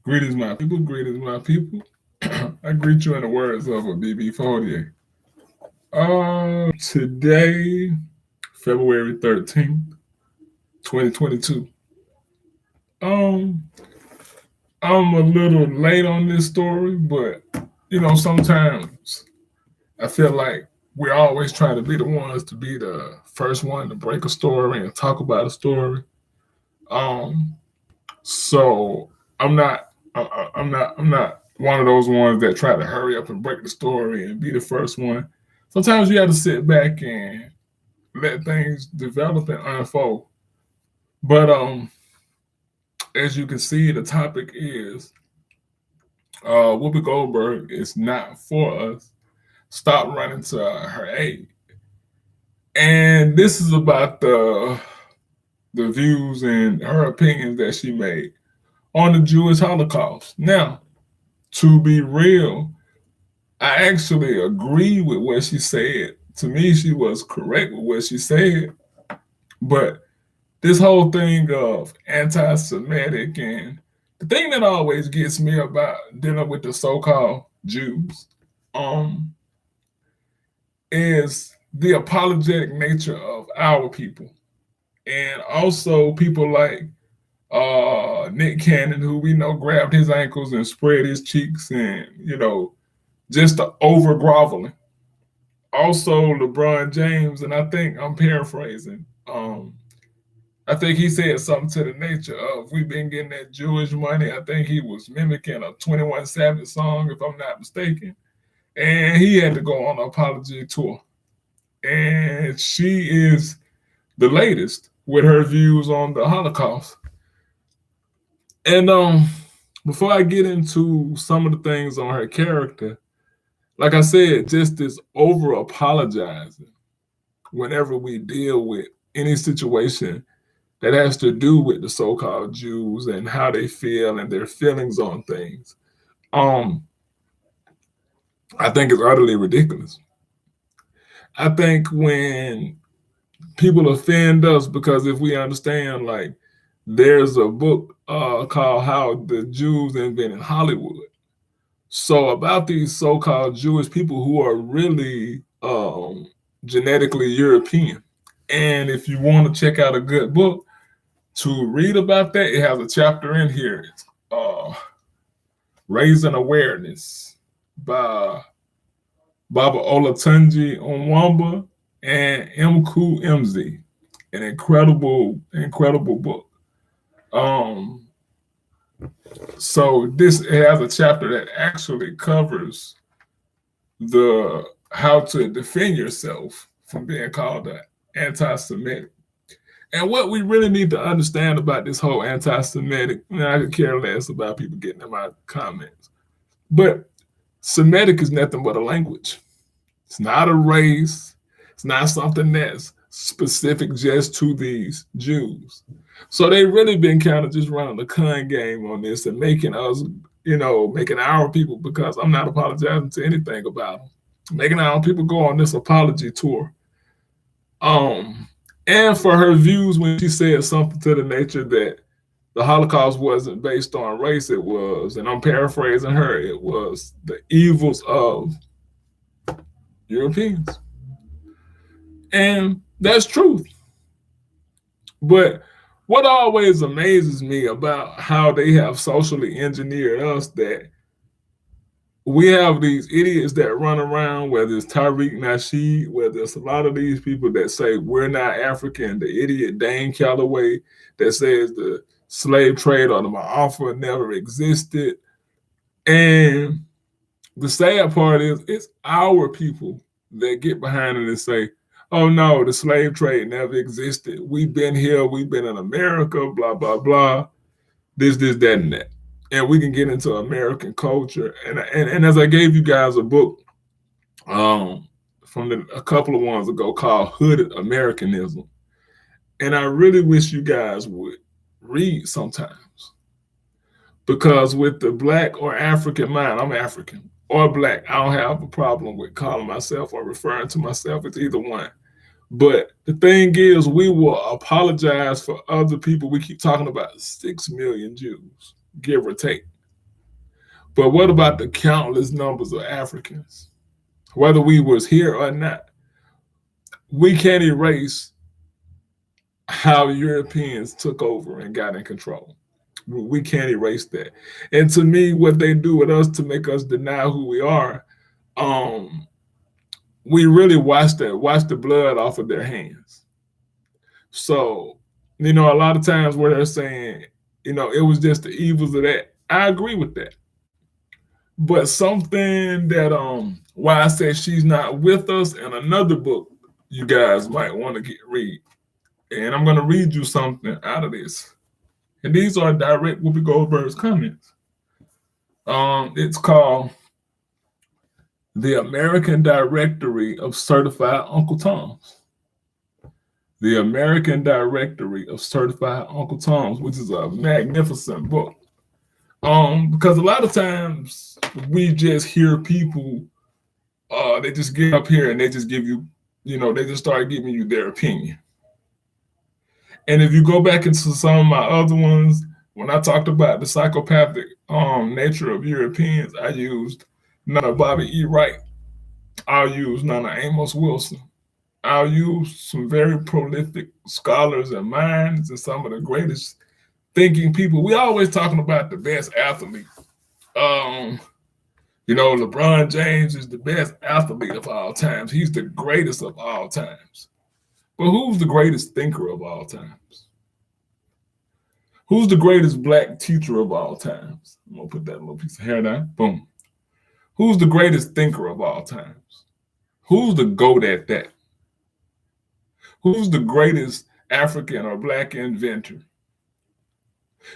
Greetings, my people. Greetings, my people. I greet you in the words of a BB Faudier. Today, February 13th, 2022. Um, I'm a little late on this story, but sometimes I feel like we always try to be the ones to be the first one to break a story and talk about a story. Um, so I'm not one of those ones that try to hurry up and break the story and be the first one. Sometimes you have to sit back and let things develop and unfold. But as you can see, the topic is Whoopi Goldberg is not for us. Stop running to her aid. And this is about the views and her opinions that she made on the Jewish Holocaust. Now, to be real, I actually agree with what she said. To me, she was correct with what she said. But this whole thing of anti Semitic and the thing that always gets me about dealing with the so called Jews um, is the apologetic nature of our people. And also people like Nick Cannon, who we know grabbed his ankles and spread his cheeks and, just the over groveling. Also, LeBron James, and I think I'm paraphrasing. I think he said something to the nature of we've been getting that Jewish money. I think he was mimicking a 21 Savage song, if I'm not mistaken. And he had to go on an apology tour. And she is the latest with her views on the Holocaust. And before I get into some of the things on her character, like I said, just this over apologizing whenever we deal with any situation that has to do with the so-called Jews and how they feel and their feelings on things. Um, I think it's utterly ridiculous. I think when people offend us, because if we understand, like, there's a book called How the Jews Invented Hollywood. So about these so-called Jewish people who are really genetically European. And if you want to check out a good book to read about that, it has a chapter in here, uh, Raising Awareness by Baba Olatunji Onwamba and Mku MZ. An incredible book. Um, so this has a chapter that actually covers the how to defend yourself from being called an anti-Semitic. And what we really need to understand about this whole anti-Semitic, I could care less about people getting in my comments, but Semitic is nothing but a language. It's not a race. It's not something that's specific just to these Jews. So they really been kind of just running the con game on this and making us, making our people, because I'm not apologizing to anything about them, making our people go on this apology tour. And for her views when she said something to the nature that the Holocaust wasn't based on race, it was, and I'm paraphrasing her, it was the evils of Europeans. And that's truth. But what always amazes me about how they have socially engineered us, that we have these idiots that run around, whether it's Tariq Nasheed, whether it's a lot of these people that say we're not African, the idiot Dane Calloway that says the slave trade or the Ma'afa never existed. And the sad part is it's our people that get behind it and say, oh no, the slave trade never existed. We've been here, we've been in America, blah, blah, blah, this, that, and that. And we can get into American culture. And as I gave you guys a book from a couple of ones ago called Hooded Americanism. And I really wish you guys would read sometimes. Because with the black or African mind, I'm African or black, I don't have a problem with calling myself or referring to myself as either one. But the thing is, we will apologize for other people. We keep talking about 6 million Jews, give or take. But what about the countless numbers of Africans? Whether we was here or not, we can't erase how Europeans took over and got in control. We can't erase that. And to me, what they do with us to make us deny who we are, um, we really wash the blood off of their hands. So, a lot of times where they're saying, it was just the evils of that. I agree with that. But something that why I say she's not with us in another book you guys might want to read. And I'm gonna read you something out of this. And these are direct Whoopi Goldberg's comments. It's called The American Directory of Certified Uncle Toms. The American Directory of Certified Uncle Toms, which is a magnificent book. Because a lot of times we just hear people, they just get up here and they just give you, they just start giving you their opinion. And if you go back into some of my other ones, when I talked about the psychopathic nature of Europeans, I used none of Bobby E. Wright. I'll use none of Amos Wilson. I'll use some very prolific scholars and minds and some of the greatest thinking people. We always talking about the best athlete. LeBron James is the best athlete of all times. He's the greatest of all times. But who's the greatest thinker of all times? Who's the greatest black teacher of all times? I'm gonna put that little piece of hair down. Boom. Who's the greatest thinker of all times? Who's the GOAT at that? Who's the greatest African or black inventor?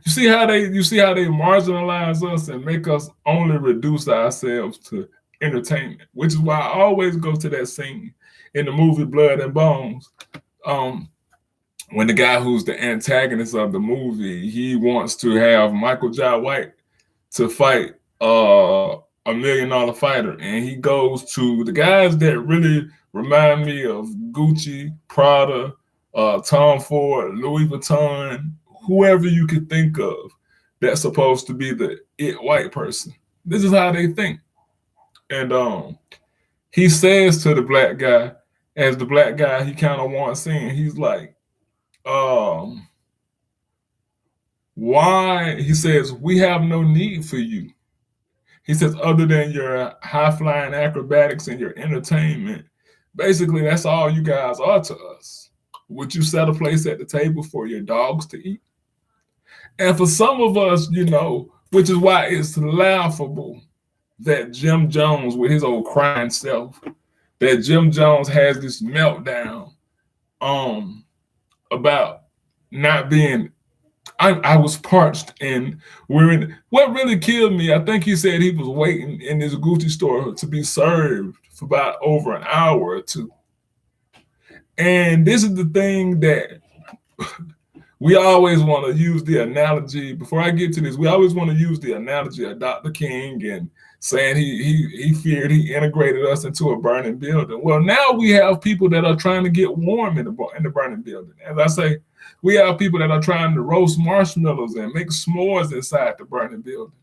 You see how they marginalize us and make us only reduce ourselves to entertainment, which is why I always go to that scene in the movie Blood and Bones. When the guy who's the antagonist of the movie, he wants to have Michael Jai White to fight a $1 million fighter, and he goes to the guys that really remind me of Gucci, Prada, Tom Ford, Louis Vuitton, whoever you could think of that's supposed to be the it white person. This is how they think. And he says to the black guy, as the black guy he kind of wants in, he's like, why? He says, we have no need for you. He says, other than your high-flying acrobatics and your entertainment, basically that's all you guys are to us. Would you set a place at the table for your dogs to eat? And for some of us, which is why it's laughable that Jim Jones, with his old crying self, that Jim Jones has this meltdown about not being, I was parched and we're in, what really killed me, I think he said he was waiting in his Gucci store to be served for about over an hour or two. And this is the thing that we always want to use the analogy, before I get to this, we always want to use the analogy of Dr. King and saying he feared he integrated us into a burning building. Well, now we have people that are trying to get warm in the burning building. As I say, we have people that are trying to roast marshmallows and make s'mores inside the burning building.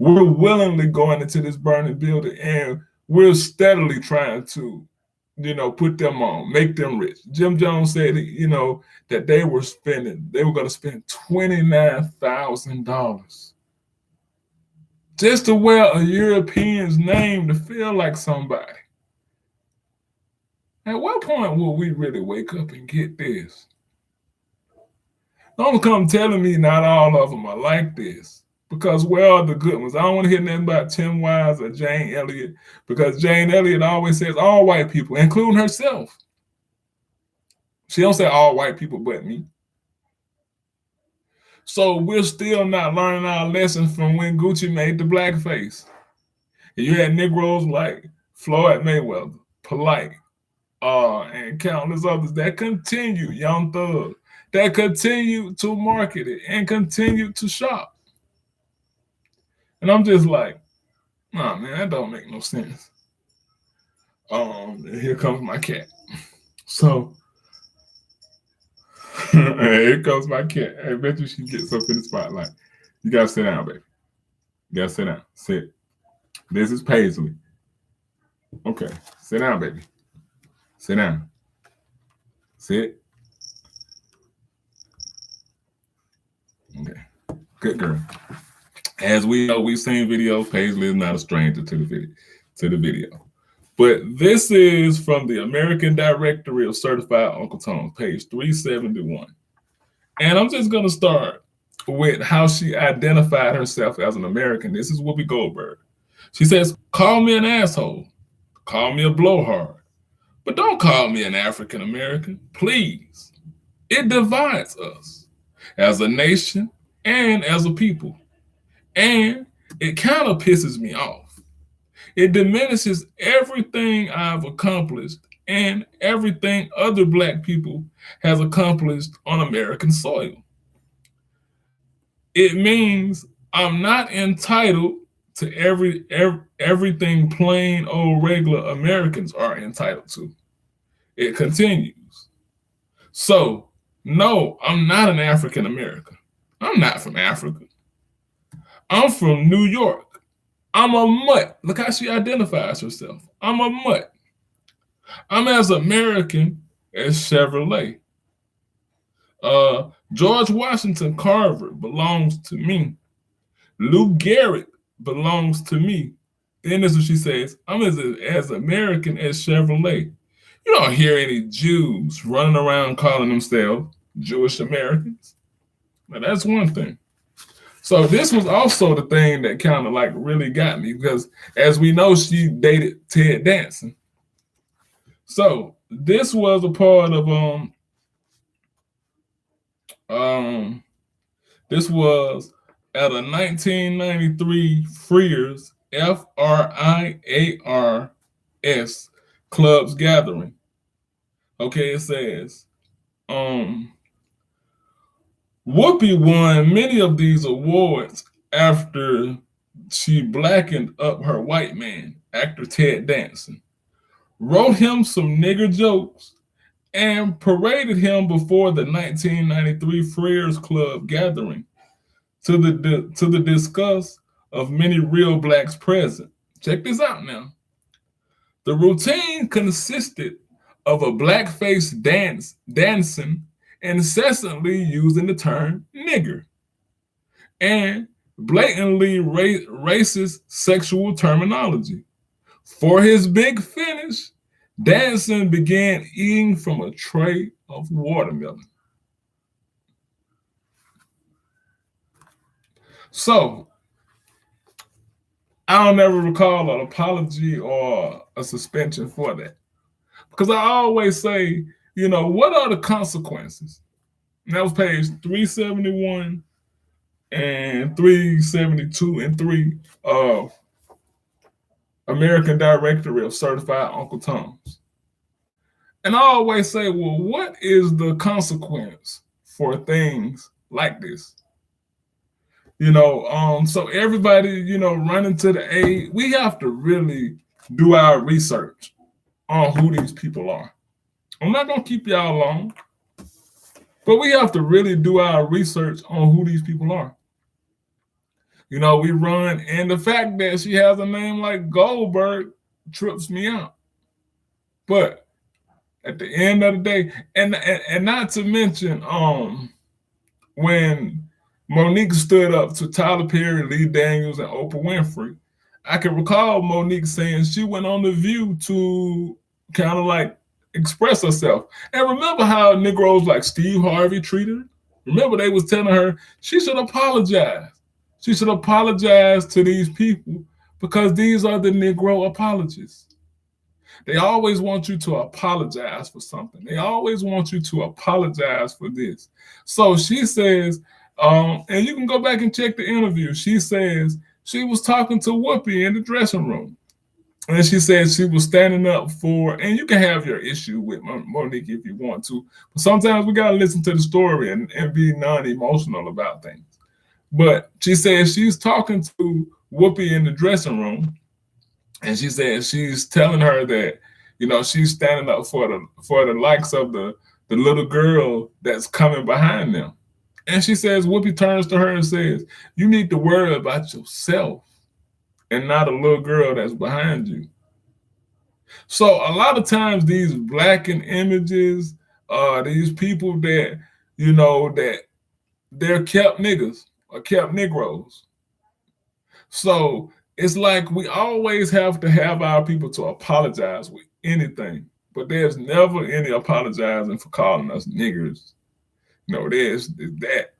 We're willingly going into this burning building and we're steadily trying to, put them on, make them rich. Jim Jones said, that they were going to spend $29,000 just to wear a European's name to feel like somebody. At what point will we really wake up and get this? Don't come telling me not all of them are like this, because where are the good ones? I don't want to hear nothing about Tim Wise or Jane Elliott, because Jane Elliott always says all white people, including herself. She don't say all white people but me. So we're still not learning our lessons from when Gucci made the blackface. You had Negroes like Floyd Mayweather, Polite, and countless others that continue, Young Thug, that continue to market it and continue to shop. And I'm just like, nah, man, that don't make no sense. Here comes my cat. So, here comes my cat. I bet you she gets up in the spotlight. You gotta sit down, baby. You gotta sit down. Sit. This is Paisley. Okay. Sit down, baby. Sit down. Sit. Okay. Good girl. As we know, we've seen videos. Paisley is not a stranger to the video. But this is from the American Directory of Certified Uncle Toms, page 371. And I'm just going to start with how she identified herself as an American. This is Whoopi Goldberg. She says, call me an asshole, call me a blowhard, but don't call me an African American, please. It divides us as a nation and as a people. And it kind of pisses me off. It diminishes everything I've accomplished and everything other Black people has accomplished on American soil. It means I'm not entitled to everything plain old regular Americans are entitled to. It continues. So, no, I'm not an African American. I'm not from Africa. I'm from New York. I'm a mutt. Look how she identifies herself. I'm a mutt. I'm as American as Chevrolet. George Washington Carver belongs to me. Lou Gehrig belongs to me. Then this is what she says. I'm as American as Chevrolet. You don't hear any Jews running around calling themselves Jewish Americans. Now that's one thing. So this was also the thing that kind of like really got me because as we know, she dated Ted Danson. So this was a part of this was at a 1993 Friars FRIARS clubs gathering. Okay, it says Whoopi won many of these awards after she blackened up her white man, actor Ted Danson, wrote him some nigger jokes, and paraded him before the 1993 Friars Club gathering to the disgust of many real Blacks present. Check this out now. The routine consisted of a blackface dancing incessantly using the term nigger and blatantly racist sexual terminology. For his big finish, Danson began eating from a tray of watermelon. So, I don't ever recall an apology or a suspension for that. Because I always say, you know, what are the consequences? And that was page 371 and 372 and 3 of American Directory of Certified Uncle Toms. And I always say, well, what is the consequence for things like this? You know, so everybody, you know, running to the aid, we have to really do our research on who these people are. I'm not going to keep y'all long, but we have to really do our research on who these people are. You know, we run, and the fact that she has a name like Goldberg trips me out. But at the end of the day, and not to mention, when Monique stood up to Tyler Perry, Lee Daniels, and Oprah Winfrey, I can recall Monique saying she went on The View to kind of like express herself. And remember how Negroes like Steve Harvey treated her? Remember they was telling her she should apologize. She should apologize to these people because these are the Negro apologists. They always want you to apologize for something. They always want you to apologize for this. So she says, and you can go back and check the interview. She says she was talking to Whoopi in the dressing room. And she said she was standing up for, and you can have your issue with Monique if you want to, but sometimes we got to listen to the story and be non-emotional about things. But she said she's talking to Whoopi in the dressing room, and she said she's telling her that, you know, she's standing up for the likes of the little girl that's coming behind them. And she says, Whoopi turns to her and says, you need to worry about yourself and not a little girl that's behind you. So a lot of times these blackened images, these people that, that they're kept niggas or kept Negroes. So it's like we always have to have our people to apologize with anything. But there's never any apologizing for calling us niggers. No, there's that.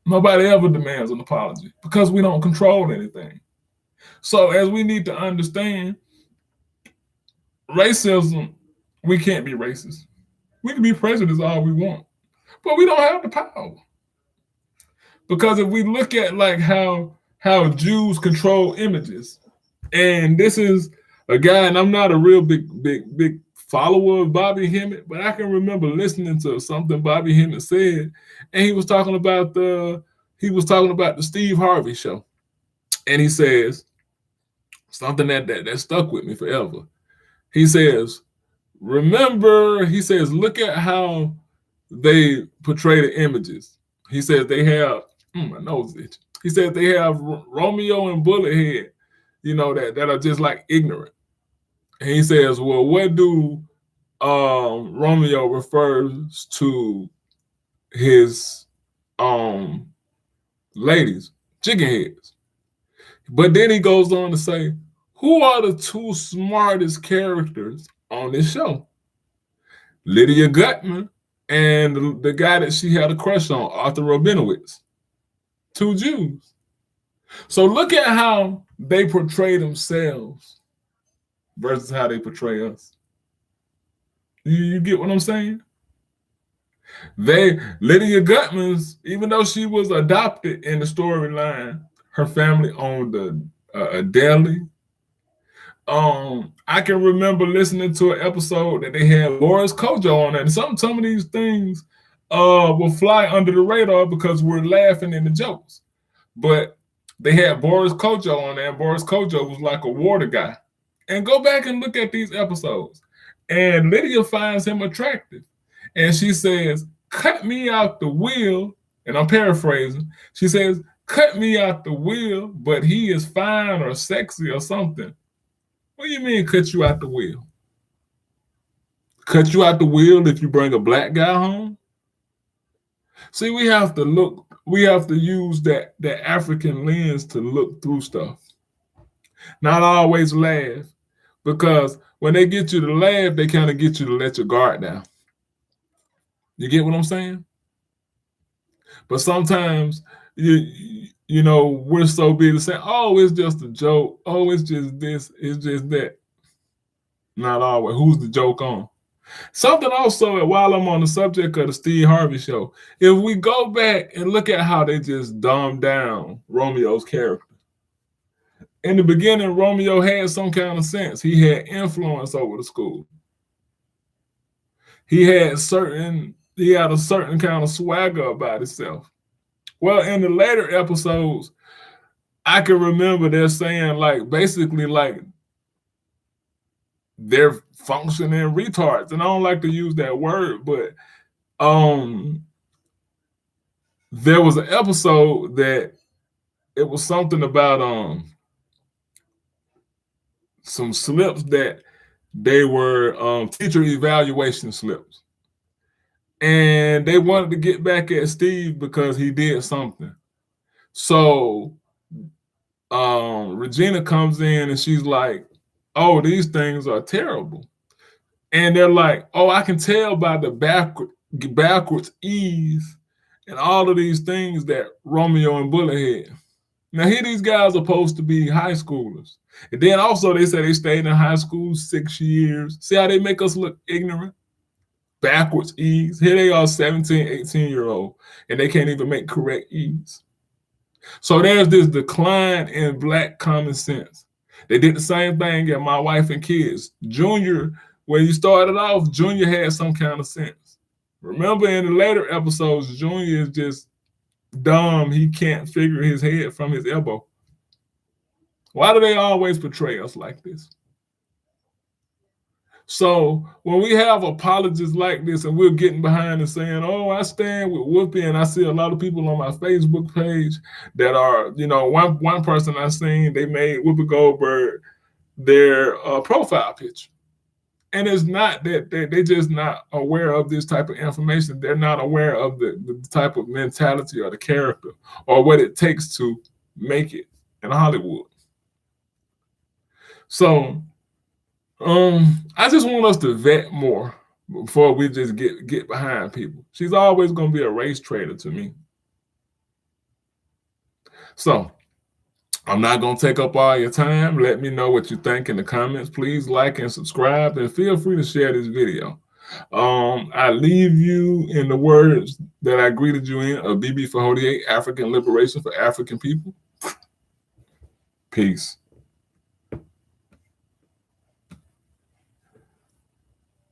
Nobody ever demands an apology because we don't control anything. So as we need to understand, racism, we can't be racist. We can be prejudiced all we want, but we don't have the power. Because if we look at like how Jews control images, and this is a guy, and I'm not a real big follower of Bobby Hemmett, but I can remember listening to something Bobby Hemmett said, and he was talking about the Steve Harvey show, and he says something that stuck with me forever. He says, remember, he says, look at how they portray the images. He says they have, my nose itch. He says they have Romeo and Bullethead, that are just like ignorant. And he says, well, what do Romeo refers to his ladies? Chicken heads. But then he goes on to say, who are the two smartest characters on this show? Lydia Gutman and the guy that she had a crush on, Arthur Rabinowitz. Two Jews. So look at how they portray themselves versus how they portray us. You get what I'm saying? Lydia Gutman's, even though she was adopted in the storyline, her family owned a deli. I can remember listening to an episode that they had Boris Kojo on it, and some of these things will fly under the radar because we're laughing in the jokes. But they had Boris Kojo on there, and Boris Kojo was like a water guy. And go back and look at these episodes. And Lydia finds him attractive. And she says, cut me out the wheel. And I'm paraphrasing. She says, cut me out the wheel, but he is fine or sexy or something. What do you mean cut you out the wheel? Cut you out the wheel if you bring a black guy home? See, we have to use that African lens to look through stuff. Not always laugh. Because when they get you to laugh, they kind of get you to let your guard down. You get what I'm saying? But sometimes we're so busy saying, oh, it's just a joke. Oh, it's just this, it's just that. Not always. Who's the joke on? Something also, while I'm on the subject of the Steve Harvey show, if we go back and look at how they just dumbed down Romeo's character. In the beginning, Romeo had some kind of sense. He had influence over the school. He had a certain kind of swagger about himself. Well, in the later episodes, I can remember they're saying basically they're functioning retards. And I don't like to use that word, but there was an episode that it was something about some slips that they were teacher evaluation slips. And they wanted to get back at Steve because he did something. So Regina comes in and she's like, oh, these things are terrible. And they're like, oh, I can tell by the backwards ease and all of these things that Romeo and Bullet had. Now, here these guys are supposed to be high schoolers. And then also they say they stayed in high school 6 years. See how they make us look ignorant? Backwards ease. Here they are 17, 18-year-old, and they can't even make correct ease. So there's this decline in black common sense. They did the same thing at My Wife and Kids. Junior, when you started off, Junior had some kind of sense. Remember in the later episodes, Junior is just dumb. He can't figure his head from his elbow. Why do they always portray us like this? So when we have apologists like this and we're getting behind and saying, oh, I stand with Whoopi, and I see a lot of people on my Facebook page that are, one person I seen, they made Whoopi Goldberg their profile picture. And it's not that they're just not aware of this type of information. They're not aware of the type of mentality or the character or what it takes to make it in Hollywood. So I just want us to vet more before we just get behind people. She's always going to be a race traitor to me. So I'm not going to take up all your time. Let me know what you think in the comments. Please like and subscribe, and feel free to share this video. I leave you in the words that I greeted you in of BB448, African Liberation for African People. Peace.